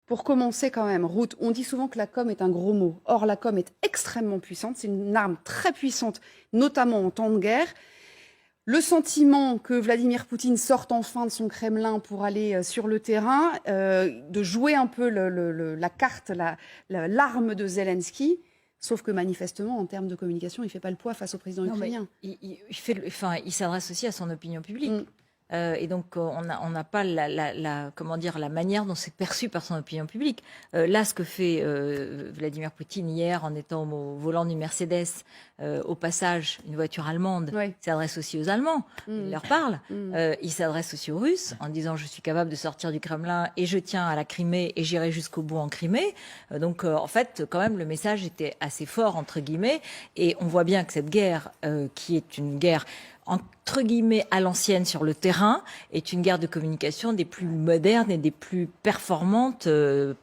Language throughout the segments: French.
Pour commencer quand même, Ruth, on dit souvent que la com est un gros mot. Or, la com est extrêmement puissante. C'est une arme très puissante, notamment en temps de guerre. Le sentiment que Vladimir Poutine sorte enfin de son Kremlin pour aller sur le terrain, de jouer un peu la carte, l'arme de Zelensky, sauf que manifestement, en termes de communication, il ne fait pas le poids face au président ukrainien. Il s'adresse aussi à son opinion publique. Et donc, on n'a pas comment dire, la manière dont c'est perçu par son opinion publique. Là, ce que fait Vladimir Poutine hier en étant au volant d'une Mercedes, au passage, une voiture allemande, il s'adresse aussi aux Allemands, il leur parle. Il s'adresse aussi aux Russes en disant « je suis capable de sortir du Kremlin et je tiens à la Crimée et j'irai jusqu'au bout en Crimée ». Donc, en fait, quand même, le message était assez fort, entre guillemets. Et on voit bien que cette guerre, qui est une guerre entre guillemets à l'ancienne sur le terrain, est une guerre de communication des plus modernes et des plus performantes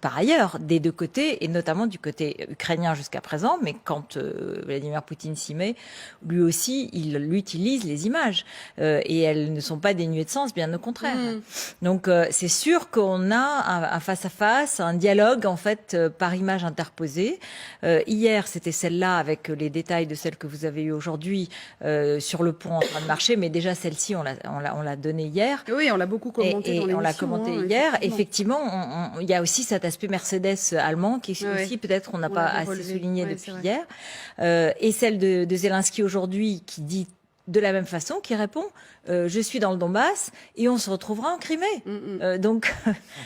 par ailleurs, des deux côtés, et notamment du côté ukrainien jusqu'à présent. Mais quand Vladimir Poutine s'y met, lui aussi, il utilise les images. Et elles ne sont pas dénuées de sens, bien au contraire. Donc c'est sûr qu'on a un face-à-face, un dialogue en fait par image interposée. Hier, c'était celle-là avec les détails de celle que vous avez eue aujourd'hui sur le pont en train de marcher, mais déjà celle-ci, on l'a donnée hier. Oui, on l'a beaucoup commenté dans l'émission. On l'a commenté hier. Effectivement, il y a aussi cet aspect Mercedes allemand qui aussi, peut-être, on n'a pas assez souligné depuis hier. Et celle de Zelensky aujourd'hui qui dit de la même façon, qui répond je suis dans le Donbass et on se retrouvera en Crimée. Donc,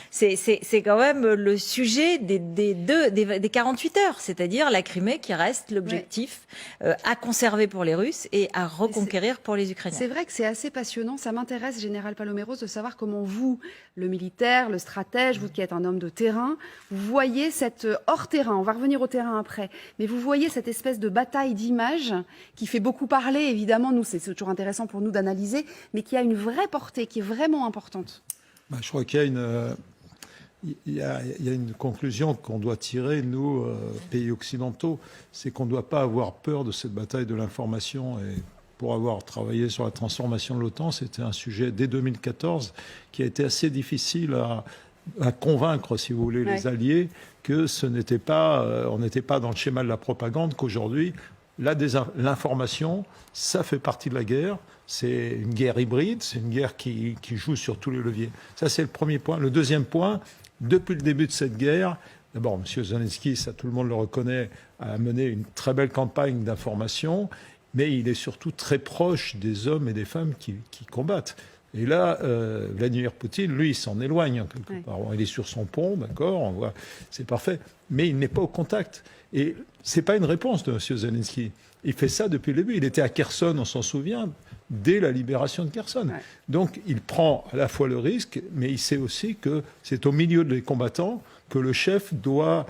c'est quand même le sujet des 48 heures, c'est-à-dire la Crimée qui reste l'objectif à conserver pour les Russes et à reconquérir pour les Ukrainiens. C'est vrai que c'est assez passionnant. Ça m'intéresse, Général Paloméros, de savoir comment vous, le militaire, le stratège, vous qui êtes un homme de terrain, vous voyez cette hors-terrain. On va revenir au terrain après. Mais vous voyez cette espèce de bataille d'images qui fait beaucoup parler, évidemment. Nous, c'est toujours intéressant pour nous d'analyser, mais qui a une vraie portée, qui est vraiment importante. Je crois qu'il y a une conclusion qu'on doit tirer, nous, pays occidentaux, c'est qu'on ne doit pas avoir peur de cette bataille de l'information. Et pour avoir travaillé sur la transformation de l'OTAN, c'était un sujet dès 2014 qui a été assez difficile à convaincre, si vous voulez, les alliés que ce n'était pas, on n'était pas dans le schéma de la propagande, qu'aujourd'hui, l'information, ça fait partie de la guerre. C'est une guerre hybride, c'est une guerre qui joue sur tous les leviers. Ça, c'est le premier point. Le deuxième point, depuis le début de cette guerre, d'abord, M. Zelensky, ça tout le monde le reconnaît, a mené une très belle campagne d'information, mais il est surtout très proche des hommes et des femmes qui combattent. Et là, Vladimir Poutine, lui, il s'en éloigne en quelque part. Il est sur son pont, d'accord, on voit, c'est parfait, mais il n'est pas au contact. Et c'est pas une réponse de M. Zelensky. Il fait ça depuis le début. Il était à Kherson, on s'en souvient, dès la libération de Kherson. Donc, il prend à la fois le risque, mais il sait aussi que c'est au milieu des combattants que le chef doit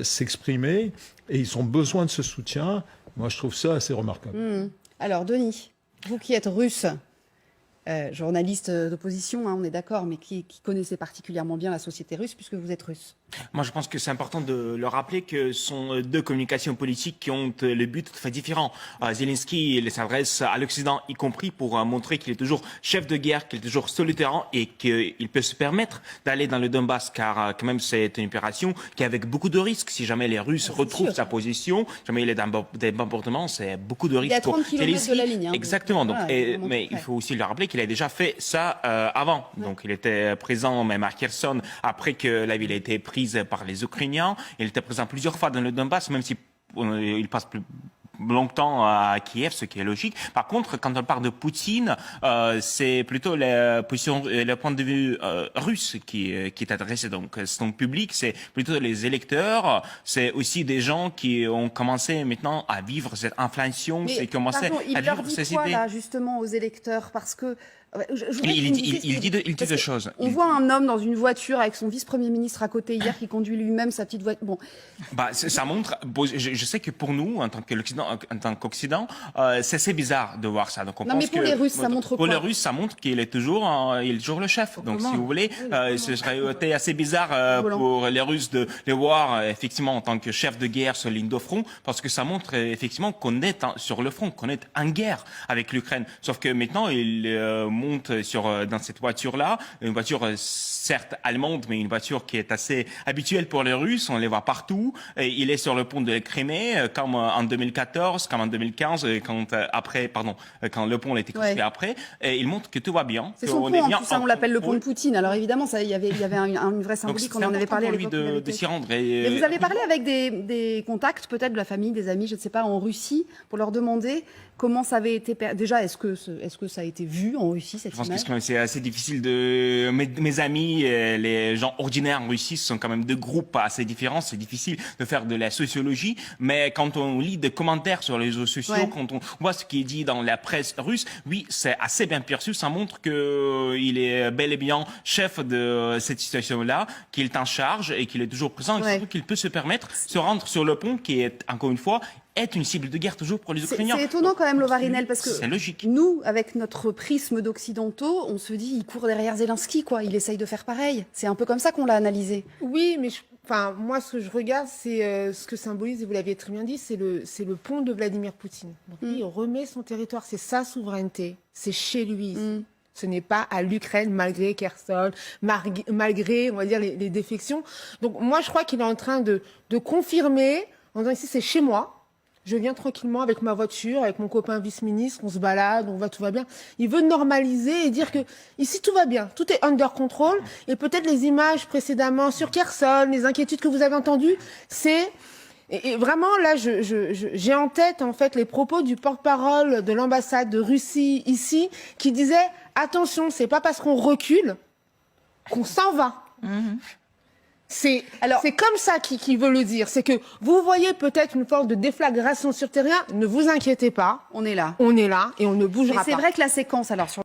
s'exprimer, et ils ont besoin de ce soutien. Moi, je trouve ça assez remarquable. Alors, Denis, vous qui êtes russe, journaliste d'opposition, on est d'accord, mais qui connaissait particulièrement bien la société russe, puisque vous êtes russe. Moi, je pense que c'est important de le rappeler que ce sont deux communications politiques qui ont le but tout à fait différent. Zelensky il s'adresse à l'Occident, y compris pour montrer qu'il est toujours chef de guerre, qu'il est toujours solitaire et qu'il peut se permettre d'aller dans le Donbass, car quand même c'est une opération qui est avec beaucoup de risques. Si jamais les Russes retrouvent sa position, jamais il est dans des bombardements, c'est beaucoup de risques. Il y a 30 km de la ligne. Exactement. Donc, mais il faut aussi le rappeler qu'il a déjà fait ça avant. Donc, il était présent même à Kherson après que la ville a été prise par les Ukrainiens. Il était présent plusieurs fois dans le Donbass, même si il passe plus longtemps à Kiev, ce qui est logique. Par contre, quand on parle de Poutine, c'est plutôt le point de vue russe qui est adressé. Donc, son public, c'est plutôt les électeurs. C'est aussi des gens qui ont commencé maintenant à vivre cette inflation, qui commencé à vivre ces idées. Là, justement, aux électeurs, parce que il dit deux choses. On voit un homme dans une voiture avec son vice-premier ministre à côté hier qui conduit lui-même sa petite voiture. Bon. Ça montre. Je sais que pour nous, en tant qu'Occident, c'est assez bizarre de voir ça. Donc on pense mais pour les Russes, ça montre quoi? Pour les Russes, ça montre qu'il est toujours le chef. Donc si vous voulez, ce serait assez bizarre pour les Russes de les voir effectivement en tant que chef de guerre sur ligne de front, parce que ça montre effectivement qu'on est sur le front, qu'on est en guerre avec l'Ukraine. Sauf que maintenant, il monte dans cette voiture-là, une voiture certes allemande, mais une voiture qui est assez habituelle pour les Russes. On les voit partout. Et il est sur le pont de la Crimée, comme en 2014, comme en 2015, quand le pont a été construit après. Et il montre que tout va bien. C'est son pont, en plus, on l'appelle le pont de Poutine. Alors évidemment, il y avait une vraie symbolique. On en avait parlé à l'époque. De s'y rendre. Et vous avez parlé avec des contacts, peut-être de la famille, des amis, je ne sais pas, en Russie, pour leur demander comment ça avait été... Déjà, est-ce que ça a été vu en Russie, cette image ? Je pense que c'est assez difficile de... Mes amis, les gens ordinaires en Russie, ce sont quand même deux groupes assez différents. C'est difficile de faire de la sociologie. Mais quand on lit des commentaires sur les réseaux sociaux, quand on voit ce qui est dit dans la presse russe, oui, c'est assez bien perçu. Ça montre qu'il est bel et bien chef de cette situation-là, qu'il est en charge et qu'il est toujours présent. Et surtout qu'il peut se permettre de se rendre sur le pont qui est, encore une fois, est une cible de guerre toujours pour les Ukrainiens. C'est étonnant quand même, Lovarinel, parce que c'est logique. Nous, avec notre prisme d'occidentaux, on se dit il court derrière Zelensky, quoi. Il essaye de faire pareil. C'est un peu comme ça qu'on l'a analysé. Oui, mais moi, ce que je regarde, c'est ce que symbolise, et vous l'aviez très bien dit, c'est le pont de Vladimir Poutine. Donc, il remet son territoire, c'est sa souveraineté, c'est chez lui. Ce n'est pas à l'Ukraine, malgré Kherson, malgré, on va dire, les défections. Donc, moi, je crois qu'il est en train de confirmer, en disant ici, c'est chez moi. Je viens tranquillement avec ma voiture, avec mon copain vice-ministre, on se balade, tout va bien. Il veut normaliser et dire que ici tout va bien, tout est under control. Et peut-être les images précédemment sur Kherson, les inquiétudes que vous avez entendues, c'est... Et vraiment, là, j'ai en tête, en fait, les propos du porte-parole de l'ambassade de Russie ici, qui disait « Attention, c'est pas parce qu'on recule qu'on s'en va. C'est comme ça qu'il veut le dire. C'est que vous voyez peut-être une forme de déflagration sur terrain. Ne vous inquiétez pas. On est là. On est là et on ne bougera pas. Mais c'est vrai que la séquence, alors sur